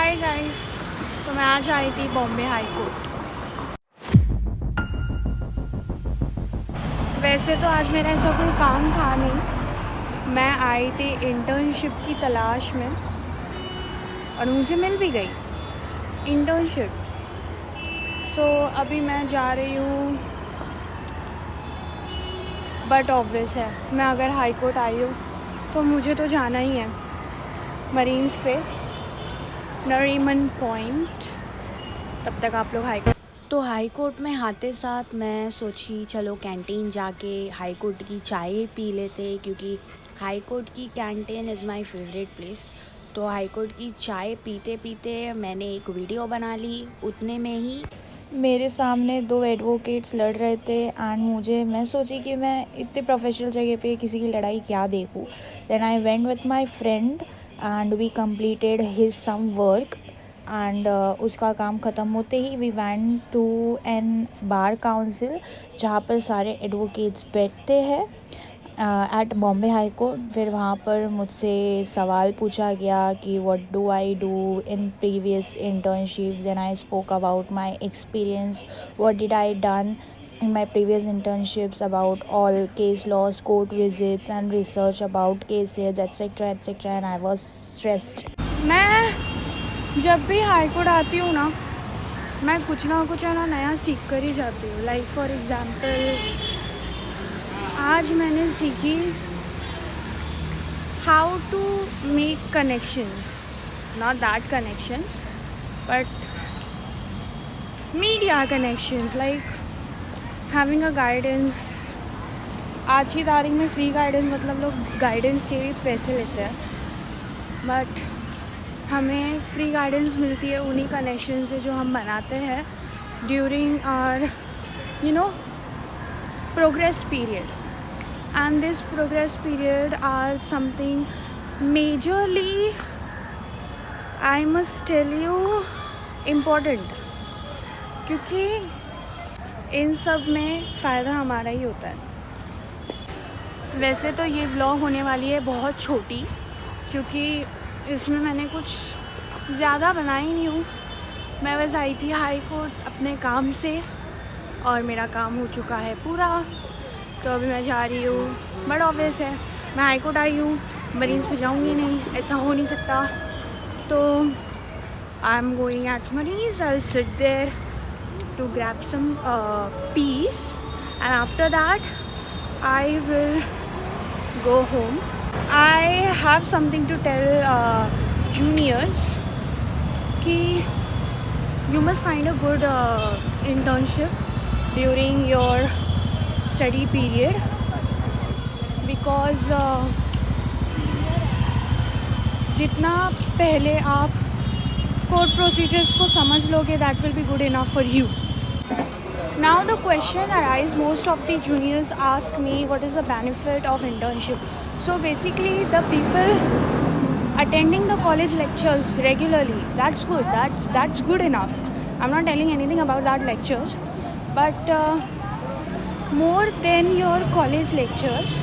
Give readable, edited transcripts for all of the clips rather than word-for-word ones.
Hi guys. तो मैं आज आई थी बॉम्बे हाई कोर्ट। वैसे तो आज मेरा ऐसा कोई काम था नहीं, मैं आई थी इंटर्नशिप की तलाश में और मुझे मिल भी गई इंटर्नशिप। सो अभी मैं जा रही हूँ, बट ऑब्वियस है मैं अगर हाई कोर्ट आई हूँ तो मुझे तो जाना ही है मरीन्स पे, नरीमन पॉइंट। तब तक आप लोग हाई कोर्ट में आते साथ मैं सोची चलो कैंटीन जाके हाई कोर्ट की चाय पी लेते, क्योंकि हाई कोर्ट की canteen is my favourite place. तो हाई कोर्ट की चाय पीते पीते मैंने एक वीडियो बना ली। उतने में ही मेरे सामने 2 एडवोकेट्स लड़ रहे थे एंड मैं सोची कि मैं इतने प्रोफेशनल जगह पे किसी की लड़ाई क्या देखूँ। Then I went with my friend and we completed his some work and उसका काम ख़त्म होते ही we went to an bar council, जहाँ पर सारे एडवोकेट्स बैठते हैं एट बॉम्बे हाई कोर्ट। फिर वहाँ पर मुझसे सवाल पूछा गया कि what do I do in previous internship. Then I spoke about my experience, what did I done in my previous internships, about all case laws, court visits and research about cases etc etc, and I was stressed. मैं जब भी high court आती हूँ ना, मैं कुछ ना कुछ है ना नया सीख कर ही जाती हूँ। लाइक फॉर एग्ज़ाम्पल आज मैंने सीखी how to make connections, not that connections but media connections, like having a guidance. आज की तारीख में फ्री गाइडेंस मतलब लोग गाइडेंस के भी पैसे लेते हैं, बट हमें फ्री गाइडेंस मिलती है उन्हीं कनेक्शन से जो हम बनाते हैं during our progress period. And this progress period are something majorly, I must tell you, important, क्योंकि इन सब में फ़ायदा हमारा ही होता है। वैसे तो ये व्लॉग होने वाली है बहुत छोटी, क्योंकि इसमें मैंने कुछ ज़्यादा बनाई नहीं हूँ। मैं बस आई थी हाई कोर्ट अपने काम से और मेरा काम हो चुका है पूरा। तो अभी मैं जा रही हूँ, बट ऑब्वियस है मैं हाई कोर्ट आई हूँ, मरीन्स पे जाऊँगी नहीं, ऐसा हो नहीं सकता। तो I am going at marines, I will sit there to grab some peace, and after that I will go home. I have something to tell juniors कि you must find a good internship during your study period, because जितना पहले आप court procedures को समझ लोगे, that will be good enough for you. Now the question arises, most of the juniors ask me what is the benefit of internship. So basically the people attending the college lectures regularly, that's good, that's good enough. I'm not telling anything about that lectures, but more than your college lectures,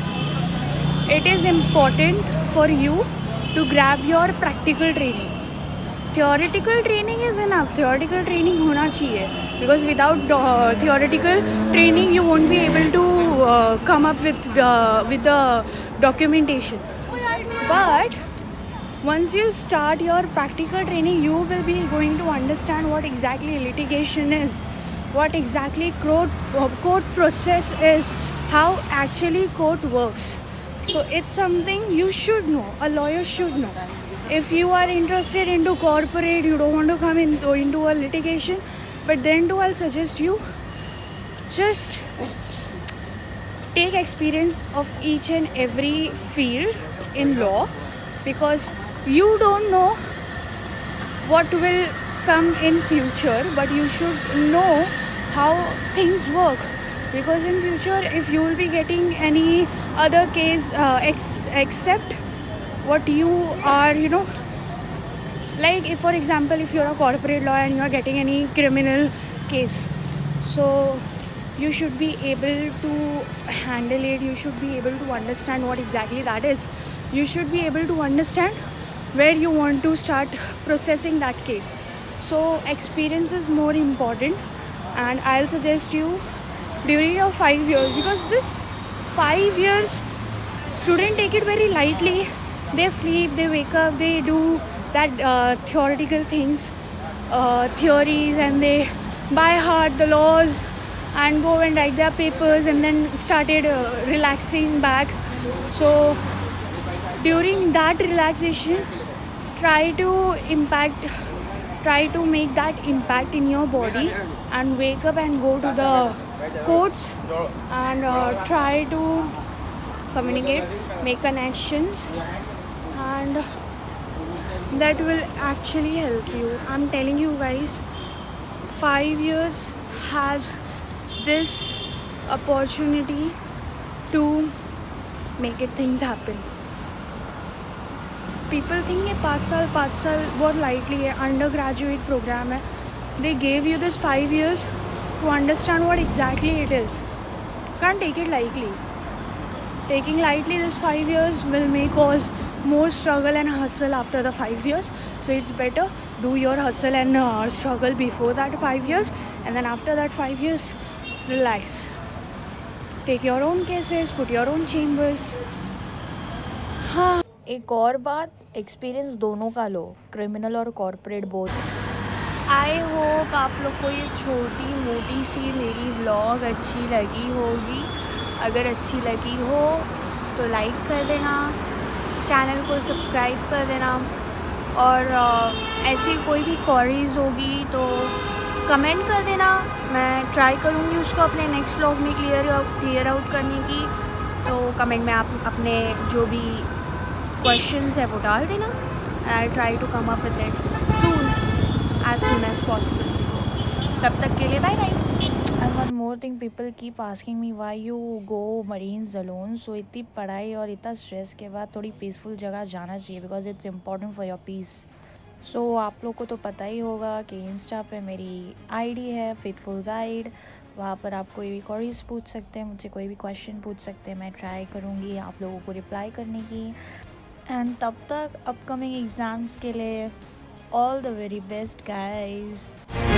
it is important for you to grab your practical training. Theoretical training is enough, theoretical training होना चाहिए, because without theoretical training you won't be able to come up with the documentation. But once you start your practical training, you will be going to understand what exactly litigation is, what exactly court process is, how actually court works. So it's something you should know, a lawyer should know. If you are interested into corporate, you don't want to come into a litigation, but then too I'll suggest you just take experience of each and every field in law, because you don't know what will come in future, but you should know how things work, because in future if you will be getting any other case except what you are, like if for example if you're a corporate lawyer and you're getting any criminal case, so you should be able to handle it, you should be able to understand what exactly that is, you should be able to understand where you want to start processing that case. So experience is more important, and I'll suggest you during your 5 years, because this 5 years students take it very lightly. They sleep, they wake up, they do that theoretical things, theories, and they by heart the laws and go and write their papers and then started relaxing back. So during that relaxation, try to impact try to make that impact in your body and wake up and go to the courts and try to communicate, make connections, and that will actually help you. I'm telling you guys, 5 years has this opportunity to make it things happen. People think ये 5 साल बहुत lightly है, undergraduate program है. They gave you this 5 years to understand what exactly it is. Can't take it lightly. Taking lightly this 5 years will may cause more struggle and hustle after the 5 years. So it's better do your hustle and struggle before that 5 years, and then after that 5 years, relax. Take your own cases, put your own chambers. हाँ. एक और बात, experience दोनों का लो, criminal और corporate both. I hope आप लोग को ये छोटी मोटी सी मेरी व्लॉग अच्छी लगी होगी. अगर अच्छी लगी हो तो लाइक कर देना, चैनल को सब्सक्राइब कर देना, और ऐसी कोई भी क्वेरीज होगी तो कमेंट कर देना. मैं ट्राई करूँगी उसको अपने नेक्स्ट व्लॉग में क्लियर आउट करने की. तो कमेंट में आप अपने जो भी क्वेश्चंस है वो डाल देना. I try to come up with it soon as possible. तब तक के लिए bye bye. And one more thing, people keep asking me why you go marines alone. So इतनी पढ़ाई और इतना स्ट्रेस के बाद थोड़ी पीसफुल जगह जाना चाहिए, because it's important for your peace. So आप लोग को तो पता ही होगा कि इंस्टा पे मेरी आईडी है फेथफुल गाइड. वहाँ पर आप कोई भी क्वेरीज पूछ सकते हैं, मुझसे कोई भी क्वेश्चन पूछ सकते हैं. मैं ट्राई करूँगी आप लोगों को रिप्लाई करने की. एंड तब तक अपकमिंग एग्ज़ाम्स के लिए all the very best guys.